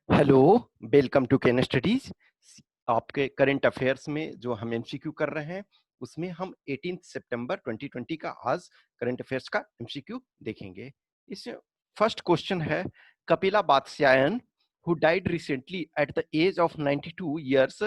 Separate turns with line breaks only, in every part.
Hello, welcome to Ken studies. आपके current affairs में जो हम एमसीक्यू कर रहे हैं उसमें हम 18 सितंबर 2020 का आज करंट अफेयर्स का एमसीक्यू देखेंगे। इसमें फर्स्ट क्वेश्चन है, Kapila Vatsyayan who died recently at the age of 92 years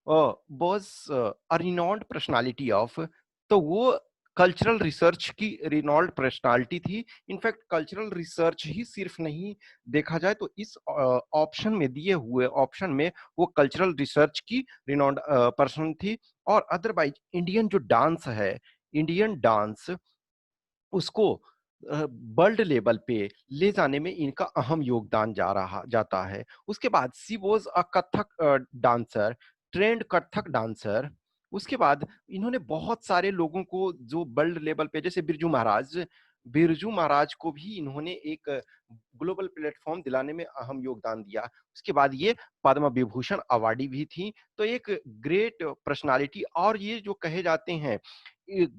was a renowned personality of. तो वो कल्चरल रिसर्च की रिनॉल्ड पर्सनालिटी थी। इनफैक्ट कल्चरल रिसर्च ही सिर्फ नहीं, देखा जाए तो इस ऑप्शन में दिए हुए ऑप्शन में वो कल्चरल रिसर्च की रिनॉन्ड पर्सन थी। और अदरवाइज इंडियन जो डांस है, इंडियन डांस, उसको वर्ल्ड लेवल पे ले जाने में इनका अहम योगदान जा रहा जाता है। उसके बाद she was a Kathak dancer, trained Kathak dancer. उसके बाद इन्होंने बहुत सारे लोगों को जो वर्ल्ड लेवल पे, जैसे बिरजू महाराज को भी इन्होंने एक ग्लोबल प्लेटफॉर्म दिलाने में अहम योगदान दिया। उसके बाद ये पद्म विभूषण अवार्डी भी थी। तो एक ग्रेट पर्सनालिटी, और ये जो कहे जाते हैं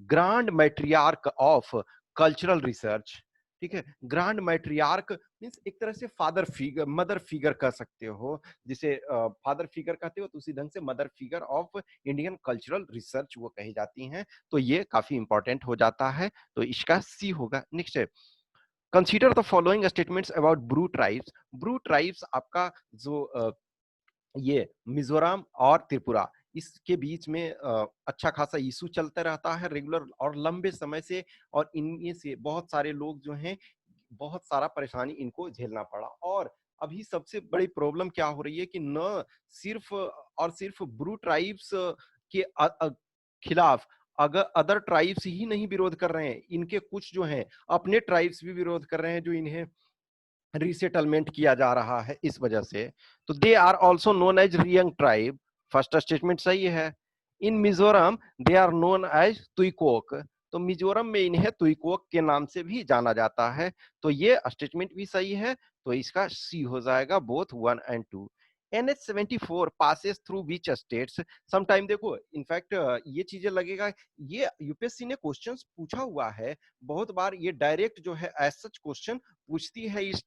ग्रांड मैट्रियार्क ऑफ कल्चरल रिसर्च। ठीक है, ग्रांड मैट्रियार्क मीन्स एक तरह से फादर फिगर, मदर फिगर कह सकते हो। जिसे फादर फिगर कहते हो तो उसी ढंग से mother figure of Indian cultural research वो कही जाती हैं। तो ये काफी इंपॉर्टेंट हो जाता है। तो इसका सी होगा। नेक्स्ट है, consider the following statements about Bru tribes. Bru tribes आपका जो ये मिजोरम और त्रिपुरा, इसके बीच में अच्छा खासा इशू चलता रहता है रेगुलर और लंबे समय से। और इनमें से बहुत सारे लोग जो हैं, बहुत सारा परेशानी इनको झेलना पड़ा। और अभी सबसे बड़ी प्रॉब्लम क्या हो रही है कि न सिर्फ और सिर्फ ब्रू ट्राइब्स के खिलाफ अगर अदर ट्राइब्स ही नहीं विरोध कर रहे हैं, इनके कुछ जो हैं अपने ट्राइब्स भी विरोध कर रहे हैं, जो इन्हें रीसेटलमेंट किया जा रहा है इस वजह से। तो they are also known as Reang tribe. First statement सही है। In Mizoram they are known as Tuikuk. तो मिजोरम में इन्हें तुइकोक के नाम से भी जाना जाता है। तो ये स्टेटमेंट भी सही है। तो इसका सी हो जाएगा, बोथ 1 और 2। NH-74 passes through which states. Sometime देखो, इनफैक्ट ये चीजें लगेगा, ये यूपीएससी ने क्वेश्चंस पूछा हुआ है बहुत बार। ये डायरेक्ट जो है एज सच क्वेश्चन पूछती है इस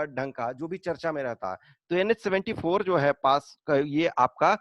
ढंग का जो भी चर्चा में रहता है। तो NH-74 जो है पास ये आपका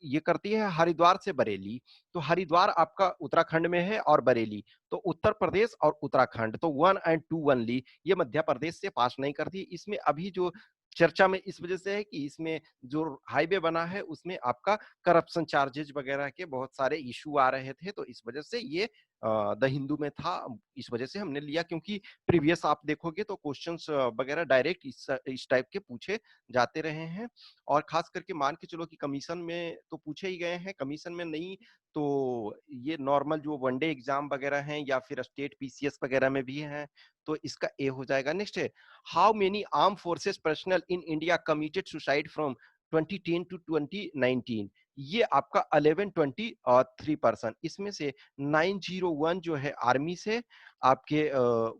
ये करती है हरिद्वार से बरेली। तो हरिद्वार आपका उत्तराखंड में है और बरेली तो उत्तर प्रदेश और उत्तराखंड। तो 1 और 2 ओनली, ये मध्य प्रदेश से पास नहीं करती। इसमें अभी जो चर्चा में इस वजह से है कि इसमें जो हाईवे बना है उसमें आपका करप्शन चार्जेज वगैरह के बहुत सारे इशू आ रहे थे। तो इस वजह से ये द हिंदू में था। इस वजह से हमने लिया, क्योंकि प्रीवियस आप देखोगे तो क्वेश्चंस वगैरह डायरेक्ट इस टाइप के पूछे जाते रहे हैं। और खास करके मान के चलो कि कमीशन में तो पूछे ही गए हैं, कमीशन में नहीं तो ये नॉर्मल जो वनडे एग्जाम वगैरह हैं या फिर स्टेट पीसीएस वगैरह में भी हैं। तो इसका ए हो जाएगा। नेक्स्ट है, how many arm forces personnel in India committed suicide from 2010 to 2019। ये आपका 1123 पर्सन। इसमें से 901 जो है आर्मी से, आपके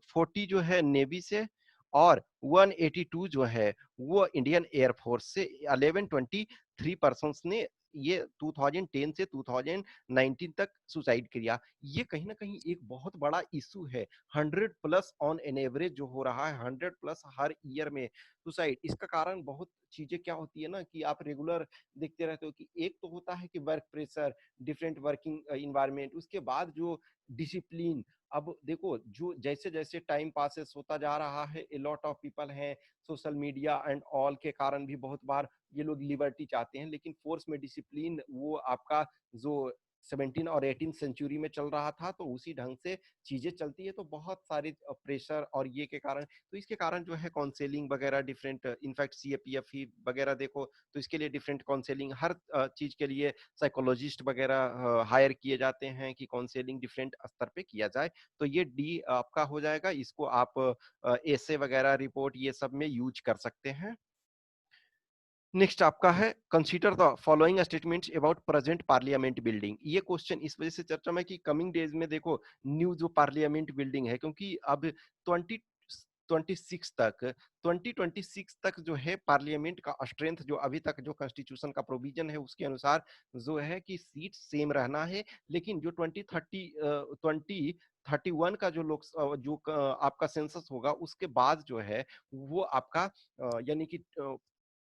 40 जो है नेवी से, और 182 जो है वो इंडियन एयरफोर्स से। 1123 पर्सन ने ये 2010 से 2019 तक सुसाइड किया। ये कहीं ना कहीं एक बहुत बड़ा इशू है। 100+ ऑन एन एवरेज जो हो रहा है, 100+ हर ईयर में सुसाइड। इसका कारण बहुत चीजें क्या होती है ना कि आप रेगुलर देखते रहते हो कि एक तो होता है कि work pressure, different working environment, उसके बाद जो डिसिप्लिन। अब देखो, जो जैसे जैसे टाइम पासेस होता जा रहा है, ए लॉट ऑफ पीपल हैं, सोशल मीडिया एंड ऑल के कारण भी बहुत बार ये लोग लिबर्टी चाहते हैं। लेकिन फोर्स में डिसिप्लिन वो आपका जो 17 और 18 सेंचुरी में चल रहा था, तो उसी ढंग से चीजें चलती है। तो बहुत सारे प्रेशर और ये के कारण, तो इसके कारण जो है काउंसलिंग वगैरह डिफरेंट, इनफैक्ट सीएपीएफ ही वगैरह देखो तो इसके लिए डिफरेंट काउंसलिंग, हर चीज के लिए साइकोलॉजिस्ट वगैरह हायर किए जाते हैं कि काउंसलिंग डिफरेंट स्तर पे किया जाए। तो ये डी आपका हो जाएगा। इसको आप एसे वगैरह रिपोर्ट ये सब में यूज कर सकते हैं। नेक्स्ट आपका है, consider the following statements about present parliament building. ये क्वेश्चन इस वजह से चर्चा में कि कमिंग डेज में देखो न्यू जो पार्लियामेंट बिल्डिंग है, क्योंकि अब 2026 तक 2026 तक जो है पार्लियामेंट का स्ट्रेंथ, जो अभी तक जो कॉन्स्टिट्यूशन का प्रोविजन है उसके अनुसार जो है कि सीट सेम रहना है। लेकिन जो 2031 का जो आपका सेंसस होगा उसके बाद जो है वो आपका यानी कि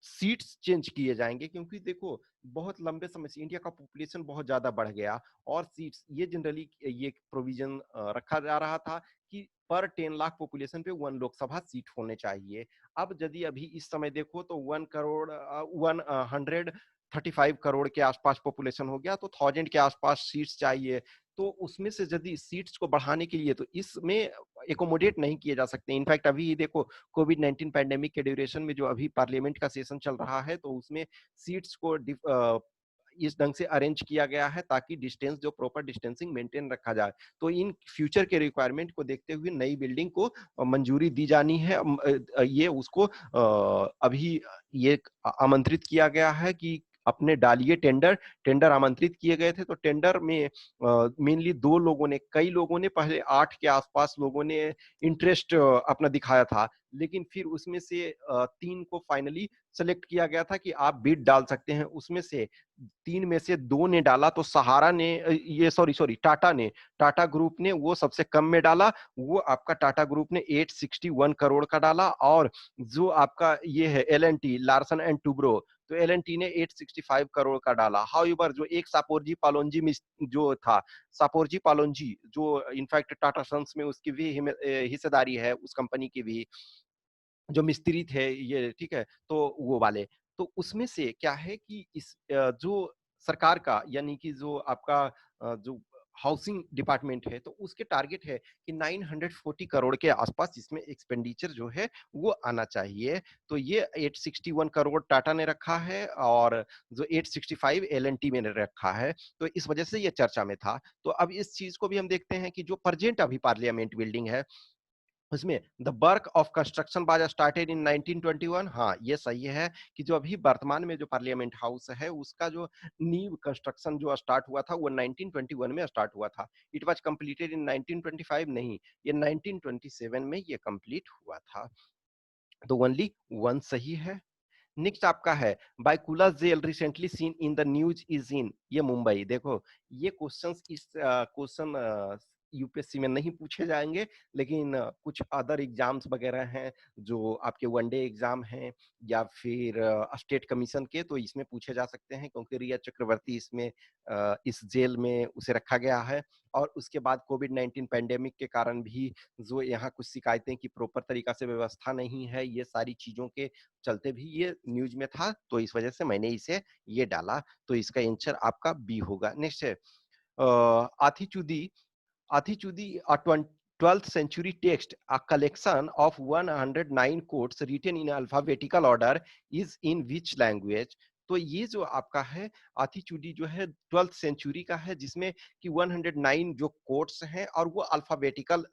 सीट्स चेंज किए जाएँगे, क्योंकि देखो बहुत लंबे समय से इंडिया का पॉपुलेशन बहुत ज़्यादा बढ़ गया और सीट्स ये जनरली ये प्रोविज़न रखा जा रहा था कि पर 10 लाख पॉपुलेशन पे 1 लोकसभा सीट होने चाहिए। अब यदि अभी इस समय देखो तो 1 करोड़ 135 करोड़ के आसपास पॉपुलेशन हो गया, तो 1000 के आसपास सीट्स चाहिए। तो उसमें से यदि सीट्स को बढ़ाने के लिए तो इसमें एकोमोडेट नहीं किए जा सकते। इनफैक्ट अभी देखो कोविड-19 पैंडेमिक के ड्यूरेशन में जो अभी पार्लियामेंट का सेशन चल रहा है, तो उसमें सीट्स को इस ढंग से अरेंज किया गया है ताकि डिस्टेंस जो प्रॉपर डिस्टेंसिंग मेंटेन रखा जाए। तो इन फ्यूचर के रिक्वायरमेंट को देखते हुए नई बिल्डिंग को मंजूरी दी जानी है। ये उसको अभी ये आमंत्रित किया गया है कि अपने डालिए टेंडर, टेंडर आमंत्रित किए गए थे, तो टेंडर में मेनली 2 लोगों ने, कई लोगों ने पहले 8 के आसपास लोगों ने इंटरेस्ट अपना दिखाया था, लेकिन फिर उसमें से 3 को फाइनली सेलेक्ट किया गया था कि आप बिड डाल सकते हैं। उसमें से 3 में से 2 ने डाला, तो सहारा ने ये सॉरी टाटा ग्रुप ने वो सबसे कम में डाला। वो आपका टाटा ग्रुप ने 861 करोड़ का डाला और जो आपका ये है एल-एन-टी, लार्सन एंड टुब्रो, तो एल-एन-टी ने 865 करोड़ का डाला। हाउएवर जो एक सापोरजी पालोनजी जो था, सापोरजी पालोनजी जो इनफैक्ट टाटा सन्स में उसकी भी हिस्सेदारी है उस कंपनी की भी, जो मिस्त्री थे ये, ठीक है? तो वो वाले। तो उसमें से क्या है कि जो सरकार का यानी कि जो आपका जो हाउसिंग डिपार्टमेंट है, तो उसके टारगेट है कि 940 करोड़ के आसपास इसमें एक्सपेंडिचर जो है वो आना चाहिए। तो ये 861 करोड़ टाटा ने रखा है और जो 865 एल-एन-टी में ने रखा है। तो इस वजह से ये चर्चा में था। तो अब इस चीज़ को भी हम देखते हैं कि जो प्रेजेंट अभी पार्लियामेंट बिल्डिंग है, उसमें the work of construction was started in 1921। हाँ, ये सही है कि जो अभी वर्तमान में जो पार्लियामेंट हाउस है, उसका जो नींव कंस्ट्रक्शन जो स्टार्ट हुआ था, वो 1921 में स्टार्ट हुआ था। इट वाज कंप्लीटेड इन 1925 नहीं, ये 1927 में ये कंप्लीट हुआ था। तो ओनली 1 सही है। नेक्स्ट आपका है Byculla jail recently seen in the news is in, ये मुंबई। देखो ये क्वेश्चंस इस क्वेश्चन यूपीएससी में नहीं पूछे जाएंगे, लेकिन कुछ अदर एग्जाम्स वगैरह हैं जो आपके वनडे एग्जाम हैं या फिर स्टेट कमीशन के, तो इसमें पूछे जा सकते हैं क्योंकि रिया चक्रवर्ती इसमें इस जेल में उसे रखा गया है। और उसके बाद कोविड-19 पैंडेमिक के कारण भी जो यहाँ कुछ शिकायतें कि प्रॉपर तरीका से व्यवस्था नहीं है, ये सारी चीजों के चलते भी ये न्यूज में था, तो इस वजह से मैंने इसे ये डाला। तो इसका आंसर आपका बी होगा। नेक्स्ट है आथिचुदी Athicudi, a 12th century text, a collection of 109 quotes written in alphabetical order, is in which language? तो ये जो आपका है आथिचुडी जो है 12th सेंचुरी का है, जिसमें कि 109 जो कोट्स हैं और वो अल्फाबेटिकल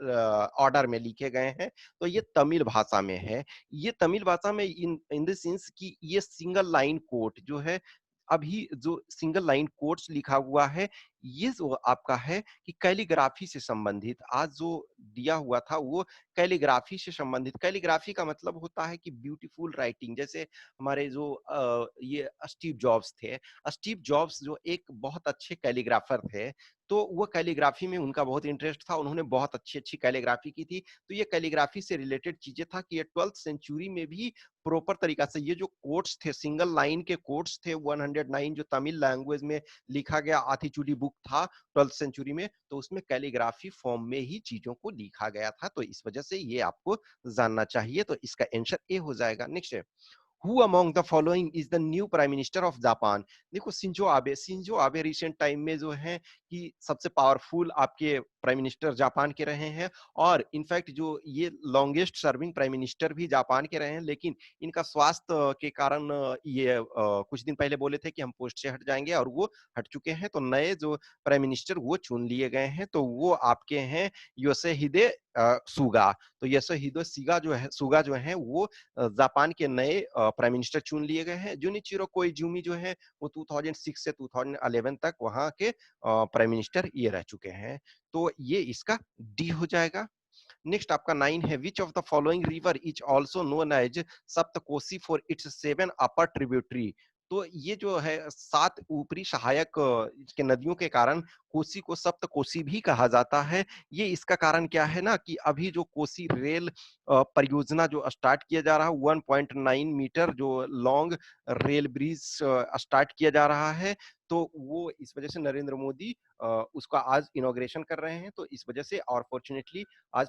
ऑर्डर में लिखे गए हैं। तो ये तमिल भाषा में है। ये तमिल भाषा में इन इन द सेंस कि ये सिंगल लाइन कोट जो है, अभी जो सिंगल लाइन कोट्स लिखा हुआ है, ये जो आपका है कि कैलीग्राफी से संबंधित आज जो दिया हुआ था वो कैलीग्राफी से संबंधित। कैलीग्राफी का मतलब होता है कि ब्यूटीफुल राइटिंग। जैसे हमारे जो ये स्टीव जॉब्स थे, स्टीव जॉब्स जो एक बहुत अच्छे कैलीग्राफर थे, तो वो कैलीग्राफी में उनका बहुत इंटरेस्ट था, उन्होंने बहुत अच्छी अच्छी कैलीग्राफी की थी। तो ये कैलीग्राफी से रिलेटेड चीजें था कि ये 12th सेंचुरी में भी प्रॉपर तरीका से ये जो कोट्स थे, सिंगल लाइन के कोट्स थे 109 जो तमिल लैंग्वेज में लिखा गया आथिचुडी बुक था 12th सेंचुरी में, तो उसमें कैलीग्राफी फॉर्म में ही चीजों को लिखा गया था। तो इस वजह से ये आपको जानना चाहिए। तो इसका आंसर ए हो जाएगा। नेक्स्ट है who among the following is the new prime minister of Japan. देखो सिंजो आबे रिसेंट टाइम में जो है कि सबसे पावरफुल आपके प्राइम मिनिस्टर जापान के रहे हैं और इनफैक्ट जो ये लॉन्गेस्ट सर्विंग प्राइम मिनिस्टर भी जापान के रहे हैं, लेकिन इनका स्वास्थ्य के कारण ये कुछ दिन पहले बोले थे कि हम पोस्ट से हट जाएंगे और वो हट चुके हैं। तो नए जो प्राइम मिनिस्टर वो चुन लिए गए हैं, तो वो आपके हैं योशिहिदे सुगा। तो योशिहिदे सुगा जो है वो जापान के नए प्राइम मिनिस्टर चुन लिए गए हैं। जुनिचिरो कोइजुमी जो है वो 2006 से 2011 तक वहां के प्राइम मिनिस्टर ये रह चुके हैं। तो ये इसका डी हो जाएगा। नेक्स्ट आपका 9 है which of the following river is also known as Saptakoshi for its 7 upper tributary. तो ये जो है 7 ऊपरी सहायक इसके नदियों के कारण कोसी को सप्त कोसी भी कहा जाता है। ये इसका कारण क्या है ना कि अभी जो कोसी रेल परियोजना जो स्टार्ट किया जा रहा है 1.9 मीटर जो लॉन्ग रेल ब्रिज स्टार्ट किया जा रहा है, तो वो इस वजह से नरेंद्र मोदी उसका आज इनॉग्रेशन कर रहे हैं। तो इस वजह से और फॉर्च्यूनेटली आज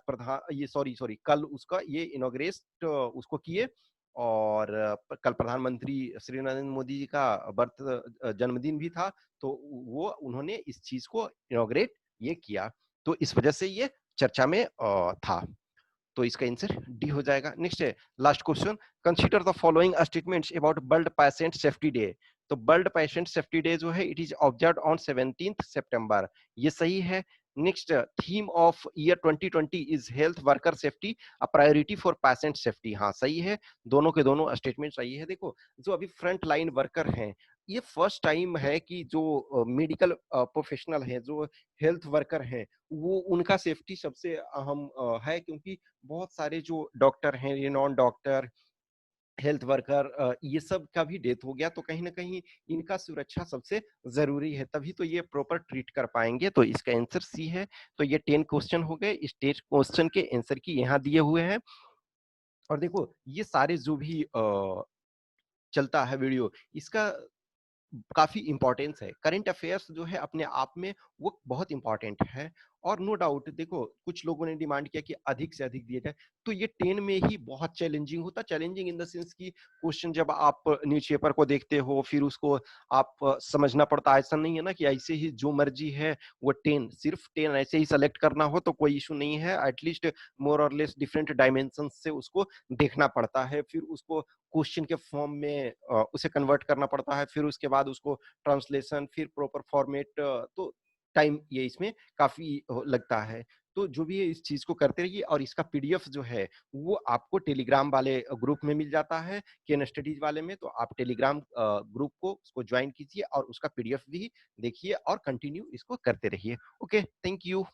ये सॉरी सॉरी कल उसका ये इनॉग्रेट उसको किए और कल प्रधानमंत्री श्री नरेंद्र मोदी जी का जन्मदिन भी था, तो वो उन्होंने इस चीज को इनॉग्रेट ये किया, तो इस वजह से ये चर्चा में था। तो इसका आंसर डी हो जाएगा। नेक्स्ट है last question, consider the following statements about world patient safety day. तो वर्ल्ड पेशेंट सेफ्टी डे जो है इट इज ऑब्जर्व ऑन 17 सितंबर, ये सही है। Next, theme of year 2020 is health worker safety a priority for patient safety, हाँ सही है, दोनों के दोनों स्टेटमेंट सही है। देखो जो अभी फ्रंट लाइन वर्कर हैं, ये फर्स्ट टाइम है कि जो मेडिकल प्रोफेशनल है, जो हेल्थ वर्कर हैं, वो उनका सेफ्टी सबसे अहम है, क्योंकि बहुत सारे जो डॉक्टर हैं, रिनॉन डॉक्टर, हेल्थ वर्कर, ये सब का भी डेथ हो गया, तो कहीं ना कहीं इनका सुरक्षा सबसे जरूरी है, तभी तो ये प्रॉपर ट्रीट कर पाएंगे। तो इसका आंसर सी है। तो ये 10 क्वेश्चन हो गए, इस 10 क्वेश्चन के आंसर की यहाँ दिए हुए हैं। और देखो ये सारे जो भी चलता है वीडियो, इसका काफी इंपॉर्टेंस है। करंट अफेयर्स जो है अपने आप में वो बहुत इंपॉर्टेंट है। और नो डाउट देखो कुछ लोगों ने डिमांड किया कि अधिक से अधिक दिया जाए, तो ये 10 में ही बहुत चैलेंजिंग होता, चैलेंजिंग इन द सेंस कि क्वेश्चन जब आप न्यूज़पेपर को देखते हो फिर उसको आप समझना पड़ता, ऐसा नहीं है ना कि ऐसे ही जो मर्जी है वो 10 सिर्फ 10 ऐसे ही सेलेक्ट करना हो तो कोई इशू नहीं है, एटलीस्ट मोर और लेस डिफरेंट डायमेंशन से उसको देखना पड़ता है, फिर उसको क्वेश्चन के फॉर्म में उसे कन्वर्ट करना पड़ता है, फिर उसके बाद उसको ट्रांसलेशन, फिर प्रॉपर फॉर्मेट, तो टाइम ये इसमें काफी लगता है। तो जो भी है इस चीज को करते रहिए, और इसका पीडीएफ जो है वो आपको टेलीग्राम वाले ग्रुप में मिल जाता है, केन स्टडीज वाले में, तो आप टेलीग्राम ग्रुप को उसको ज्वाइन कीजिए और उसका पीडीएफ भी देखिए और कंटिन्यू इसको करते रहिए। Okay, thank you.